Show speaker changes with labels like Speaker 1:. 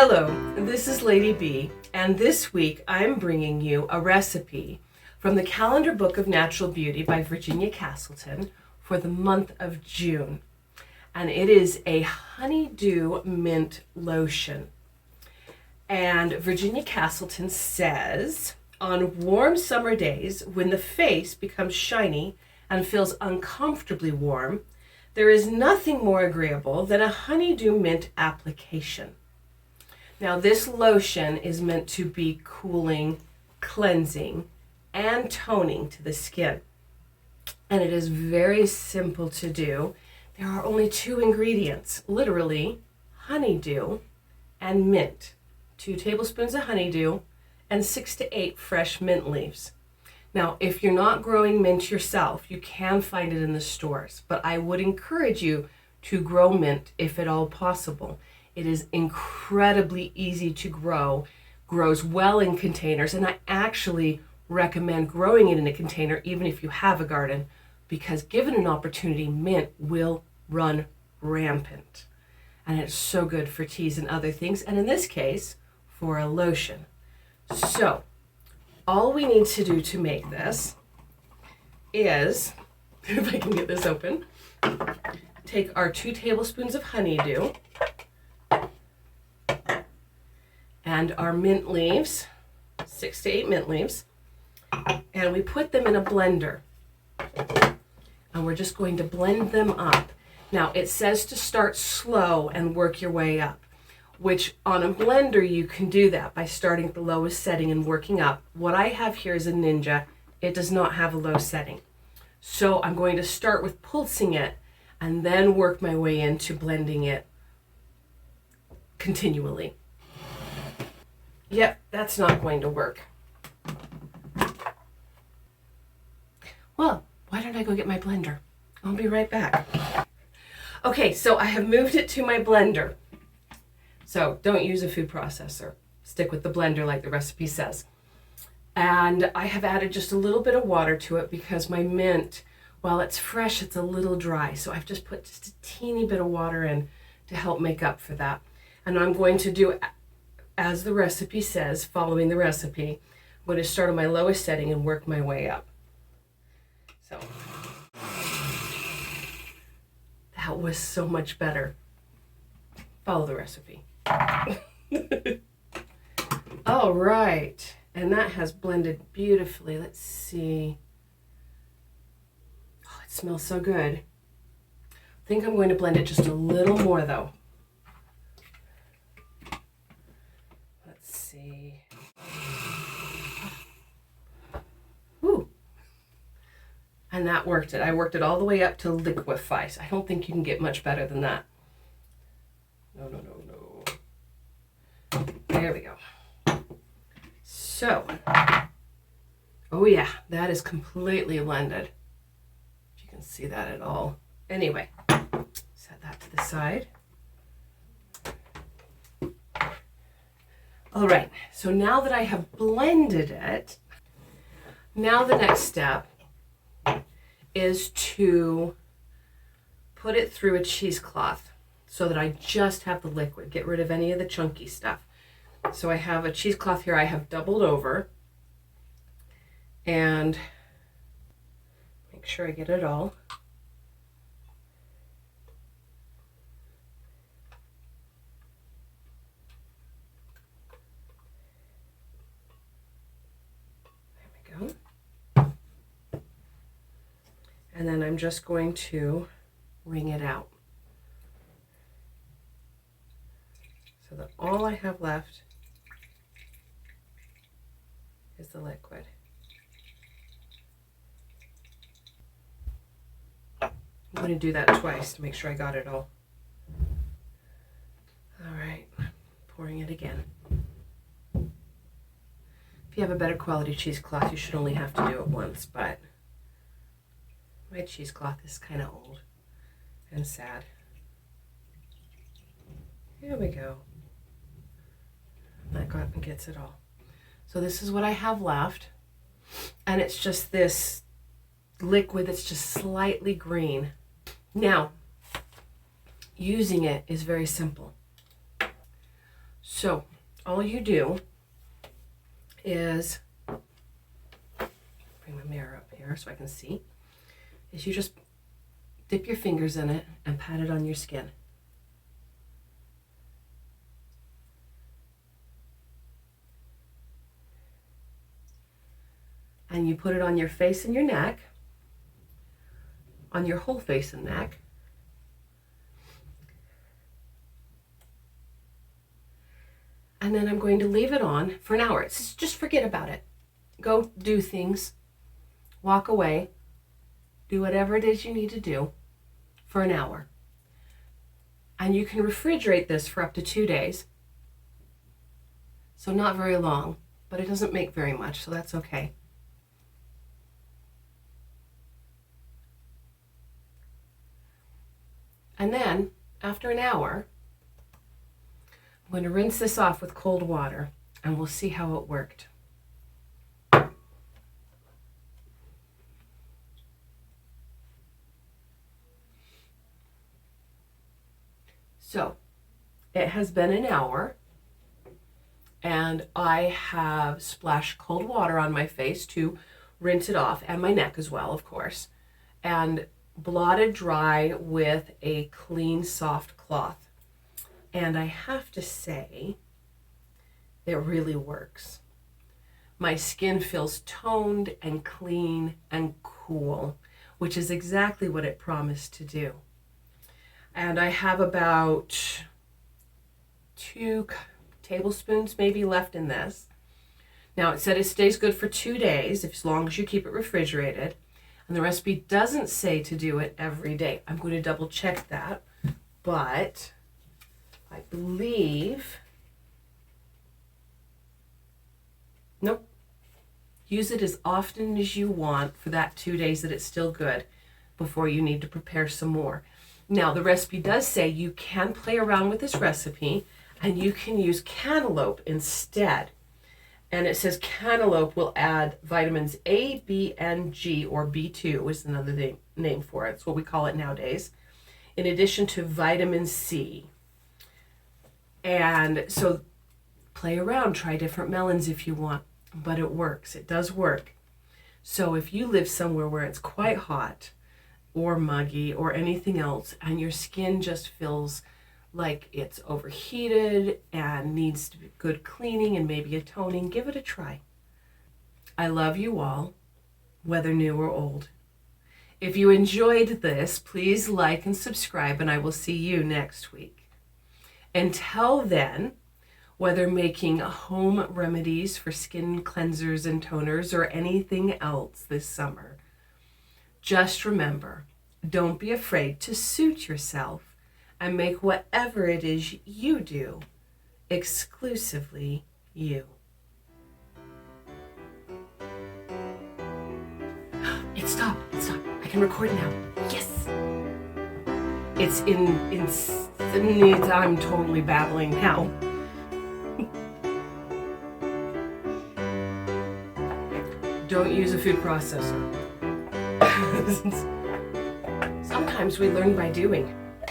Speaker 1: Hello, this is Lady B, and this week I'm bringing you a recipe from the Calendar Book of Natural Beauty by Virginia Castleton for the month of June. And it is a Honeydew-Mint Lotion. And Virginia Castleton says, on warm summer days when the face becomes shiny and feels uncomfortably warm, there is nothing more agreeable than a honeydew mint application. Now, this lotion is meant to be cooling, cleansing, and toning to the skin. And it is very simple to do. There are only 2 ingredients, literally honeydew and mint. 2 tablespoons of honeydew and 6 to 8 fresh mint leaves. Now, if you're not growing mint yourself, you can find it in the stores, but I would encourage you to grow mint if at all possible. It is incredibly easy to grow, grows well in containers, and I actually recommend growing it in a container even if you have a garden, because given an opportunity, mint will run rampant. And it's so good for teas and other things, and in this case, for a lotion. So, all we need to do to make this is, if I can get this open, take our 2 tablespoons of honeydew and our mint leaves, 6 to 8 mint leaves, and we put them in a blender. And we're just going to blend them up. Now, it says to start slow and work your way up, which on a blender you can do that by starting at the lowest setting and working up. What I have here is a Ninja. It does not have a low setting. So I'm going to start with pulsing it and then work my way into blending it continually. Yep, that's not going to work. Well, why don't I go get my blender? I'll be right back. Okay, so I have moved it to my blender. So don't use a food processor. Stick with the blender like the recipe says. And I have added just a little bit of water to it because my mint, while it's fresh, it's a little dry. So I've just put just a teeny bit of water in to help make up for that. And I'm going to do as the recipe says, following the recipe. I'm going to start on my lowest setting and work my way up. So that was so much better. Follow the recipe. All right, and that has blended beautifully. Let's see. Oh, it smells so good. I think I'm going to blend it just a little more though. Let's see. Ooh. And that worked it. I worked it all the way up to liquefy. So I don't think you can get much better than that. No. There we go. So, oh yeah, that is completely blended. If you can see that at all. Anyway, set that to the side. All right, so now that I have blended it, now the next step is to put it through a cheesecloth so that I just have the liquid, get rid of any of the chunky stuff. So I have a cheesecloth here I have doubled over, and make sure I get it all. There we go. And then I'm just going to wring it out. So that all I have left is the liquid. I'm going to do that twice to make sure I got it all. All right, pouring it again. If you have a better quality cheesecloth, you should only have to do it once, but my cheesecloth is kind of old and sad. Here we go. That gets it all. So this is what I have left, and it's just this liquid that's just slightly green. Now, using it is very simple. So all you do is, bring my mirror up here so I can see, is you just dip your fingers in it and pat it on your skin. And you put it on your face and your neck, on your whole face and neck. And then I'm going to leave it on for an hour. Just forget about it. Go do things, walk away, do whatever it is you need to do for an hour. And you can refrigerate this for up to 2 days. So not very long, but it doesn't make very much, so that's okay. And then, after an hour, I'm going to rinse this off with cold water, and we'll see how it worked. So, it has been an hour, and I have splashed cold water on my face to rinse it off, and my neck as well, of course, and blotted dry with a clean, soft cloth. And I have to say, it really works. My skin feels toned and clean and cool, which is exactly what it promised to do. And I have about 2 tablespoons maybe left in this. Now it said it stays good for 2 days as long as you keep it refrigerated. And the recipe doesn't say to do it every day. I'm going to double check that, but I believe, nope. Use it as often as you want for that 2 days that it's still good before you need to prepare some more. Now the recipe does say you can play around with this recipe and you can use cantaloupe instead. And it says cantaloupe will add vitamins A, B, and G, or B2 is another name for it. It's what we call it nowadays, in addition to vitamin C. And so play around, try different melons if you want, but it works. It does work. So if you live somewhere where it's quite hot or muggy or anything else, and your skin just feels like it's overheated and needs to be good cleaning and maybe a toning, give it a try. I love you all, whether new or old. If you enjoyed this, please like and subscribe, and I will see you next week. Until then, whether making home remedies for skin cleansers and toners or anything else this summer, just remember, don't be afraid to suit yourself and make whatever it is you do exclusively you. It stopped. I can record now. Yes! It's I'm totally babbling now. Don't use a food processor. Sometimes we learn by doing.